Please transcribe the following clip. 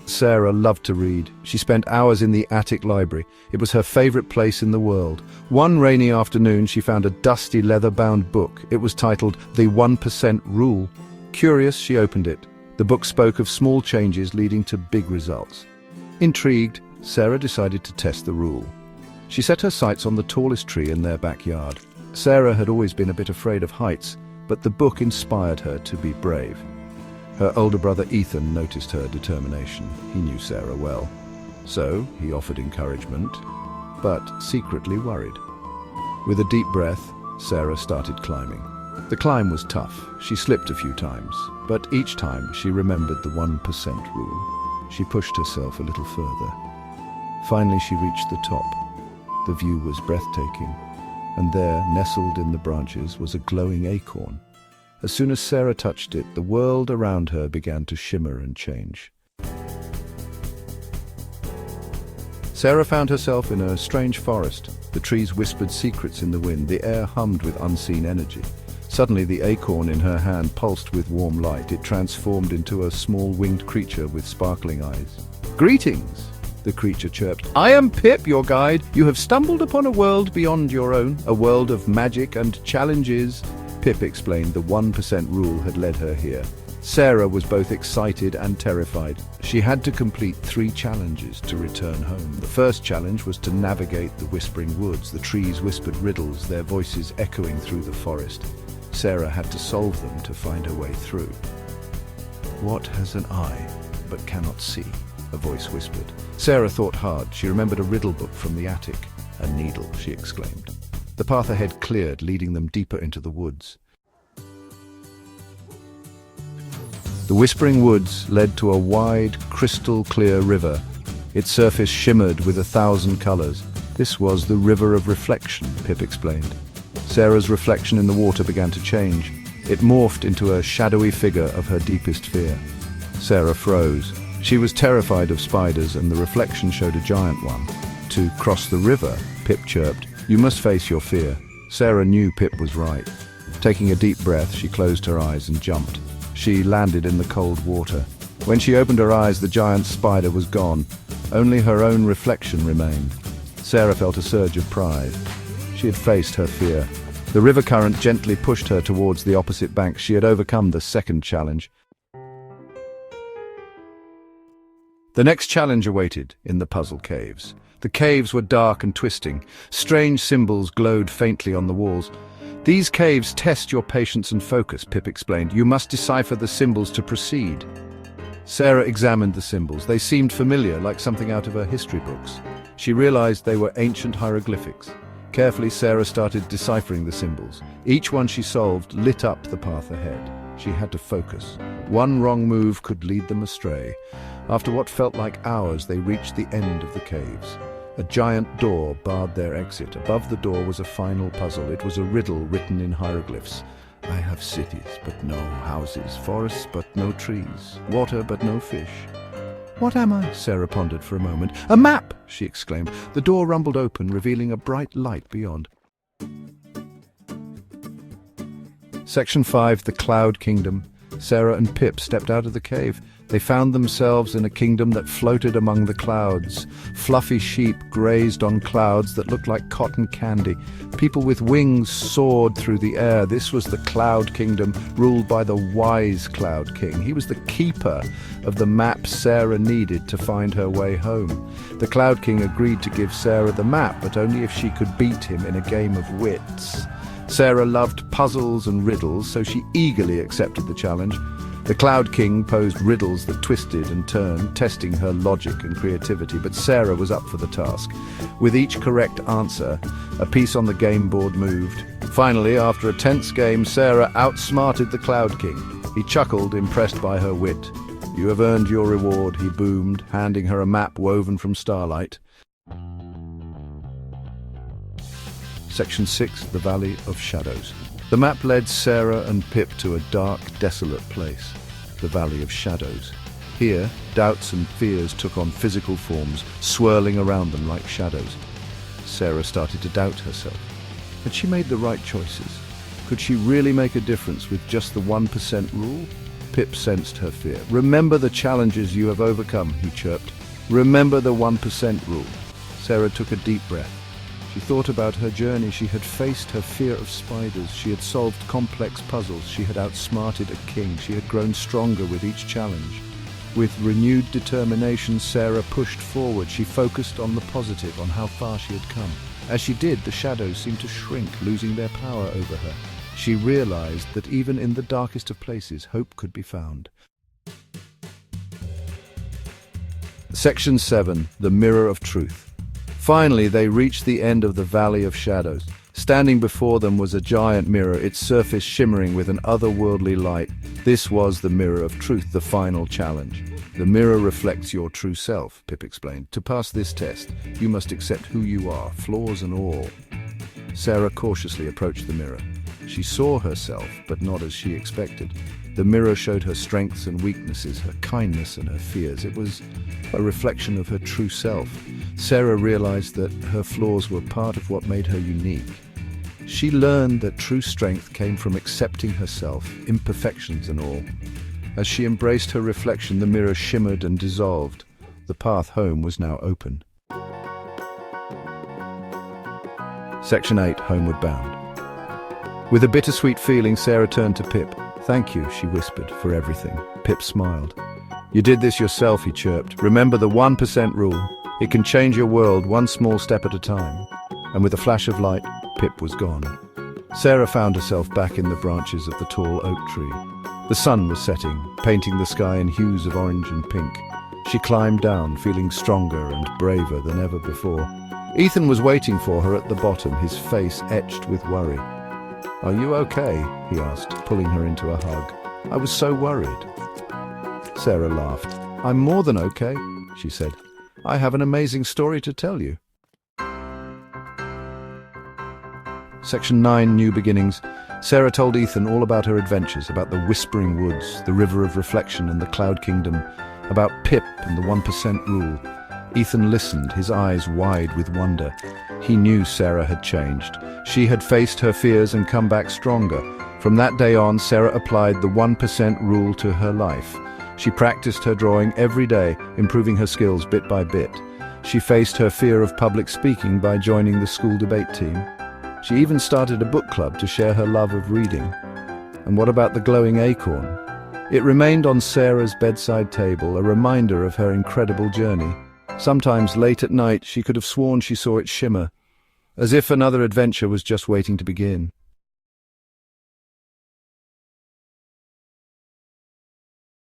Sarah loved to read. She spent hours in the attic library. It was her favorite place in the world. One rainy afternoon, she found a dusty leather-bound book. It was titled The 1% Rule. Curious, she opened it. The book spoke of small changes leading to big results. Intrigued, Sarah decided to test the rule. She set her sights on the tallest tree in their backyard. Sarah had always been a bit afraid of heights, but the book inspired her to be brave. Her older brother Ethan noticed her determination. He knew Sarah well. So he offered encouragement, but secretly worried. With a deep breath, Sarah started climbing. The climb was tough. She slipped a few times, but each time she remembered the 1% rule. She pushed herself a little further. Finally, she reached the top. The view was breathtaking, and there, nestled in the branches, was a glowing acorn. As soon as Sarah touched it, the world around her began to shimmer and change. Sarah found herself in a strange forest. The trees whispered secrets in the wind. The air hummed with unseen energy. Suddenly, the acorn in her hand pulsed with warm light. It transformed into a small winged creature with sparkling eyes. "Greetings," the creature chirped. "I am Pip, your guide. You have stumbled upon a world beyond your own, a world of magic and challenges." Pip explained the 1% rule had led her here. Sarah was both excited and terrified. She had to complete 3 challenges to return home. The first challenge was to navigate the whispering woods. The trees whispered riddles, their voices echoing through the forest. Sarah had to solve them to find her way through. "What has an eye but cannot see?" a voice whispered. Sarah thought hard. She remembered a riddle book from the attic. "A needle," she exclaimed. The path ahead cleared, leading them deeper into the woods. The whispering woods led to a wide, crystal-clear river. Its surface shimmered with 1,000 colors. This was the River of Reflection, Pip explained. Sarah's reflection in the water began to change. It morphed into a shadowy figure of her deepest fear. Sarah froze. She was terrified of spiders, and the reflection showed a giant one. "To cross the river," Pip chirped. "You must face your fear." Sarah knew Pip was right. Taking a deep breath, she closed her eyes and jumped. She landed in the cold water. When she opened her eyes, the giant spider was gone. Only her own reflection remained. Sarah felt a surge of pride. She had faced her fear. The river current gently pushed her towards the opposite bank. She had overcome the second challenge. The next challenge awaited in the puzzle caves. The caves were dark and twisting. Strange symbols glowed faintly on the walls. "These caves test your patience and focus," Pip explained. "You must decipher the symbols to proceed." Sarah examined the symbols. They seemed familiar, like something out of her history books. She realized they were ancient hieroglyphics. Carefully, Sarah started deciphering the symbols. Each one she solved lit up the path ahead. She had to focus. One wrong move could lead them astray. After what felt like hours, they reached the end of the caves. A giant door barred their exit. Above the door was a final puzzle. It was a riddle written in hieroglyphs. "I have cities, but no houses, forests, but no trees, water, but no fish. What am I?" Sarah pondered for a moment. "A map!" she exclaimed. The door rumbled open, revealing a bright light beyond. Section 5, The Cloud Kingdom. Sarah and Pip stepped out of the cave. They found themselves in a kingdom that floated among the clouds. Fluffy sheep grazed on clouds that looked like cotton candy. People with wings soared through the air. This was the Cloud Kingdom, ruled by the wise Cloud King. He was the keeper of the map Sarah needed to find her way home. The Cloud King agreed to give Sarah the map, but only if she could beat him in a game of wits. Sarah loved puzzles and riddles, so she eagerly accepted the challenge. The Cloud King posed riddles that twisted and turned, testing her logic and creativity, but Sarah was up for the task. With each correct answer, a piece on the game board moved. Finally, after a tense game, Sarah outsmarted the Cloud King. He chuckled, impressed by her wit. "You have earned your reward," he boomed, handing her a map woven from starlight. Section 6, The Valley of Shadows. The map led Sarah and Pip to a dark, desolate place, the Valley of Shadows. Here, doubts and fears took on physical forms, swirling around them like shadows. Sarah started to doubt herself. Had she made the right choices? Could she really make a difference with just the 1% rule? Pip sensed her fear. "Remember the challenges you have overcome," he chirped. "Remember the 1% rule." Sarah took a deep breath. She thought about her journey. She had faced her fear of spiders. She had solved complex puzzles. She had outsmarted a king. She had grown stronger with each challenge. With renewed determination, Sarah pushed forward. She focused on the positive, on how far she had come. As she did, the shadows seemed to shrink, losing their power over her. She realized that even in the darkest of places, hope could be found. Section 7. The Mirror of Truth. Finally, they reached the end of the Valley of Shadows. Standing before them was a giant mirror, its surface shimmering with an otherworldly light. This was the Mirror of Truth, the final challenge. "The mirror reflects your true self," Pip explained. "To pass this test, you must accept who you are, flaws and all." Sarah cautiously approached the mirror. She saw herself, but not as she expected. The mirror showed her strengths and weaknesses, her kindness and her fears. It was a reflection of her true self. Sarah realized that her flaws were part of what made her unique. She learned that true strength came from accepting herself, imperfections and all. As she embraced her reflection, the mirror shimmered and dissolved. The path home was now open. Section 8. Homeward Bound. With a bittersweet feeling, Sarah turned to Pip. "Thank you," she whispered, "for everything." Pip smiled. "You did this yourself," he chirped. "Remember the 1% rule. It can change your world one small step at a time." And with a flash of light, Pip was gone. Sarah found herself back in the branches of the tall oak tree. The sun was setting, painting the sky in hues of orange and pink. She climbed down, feeling stronger and braver than ever before. Ethan was waiting for her at the bottom, his face etched with worry. "Are you okay?" he asked, pulling her into a hug. "I was so worried." Sarah laughed. "I'm more than okay," she said. "I have an amazing story to tell you." Section 9. New Beginnings. Sarah told Ethan all about her adventures, about the Whispering Woods, the River of Reflection and the Cloud Kingdom, about Pip and the 1% rule. Ethan listened, his eyes wide with wonder. He knew Sarah had changed. She had faced her fears and come back stronger. From that day on, Sarah applied the 1% rule to her life. She practiced her drawing every day, improving her skills bit by bit. She faced her fear of public speaking by joining the school debate team. She even started a book club to share her love of reading. And what about the glowing acorn? It remained on Sarah's bedside table, a reminder of her incredible journey. Sometimes late at night, she could have sworn she saw it shimmer, as if another adventure was just waiting to begin.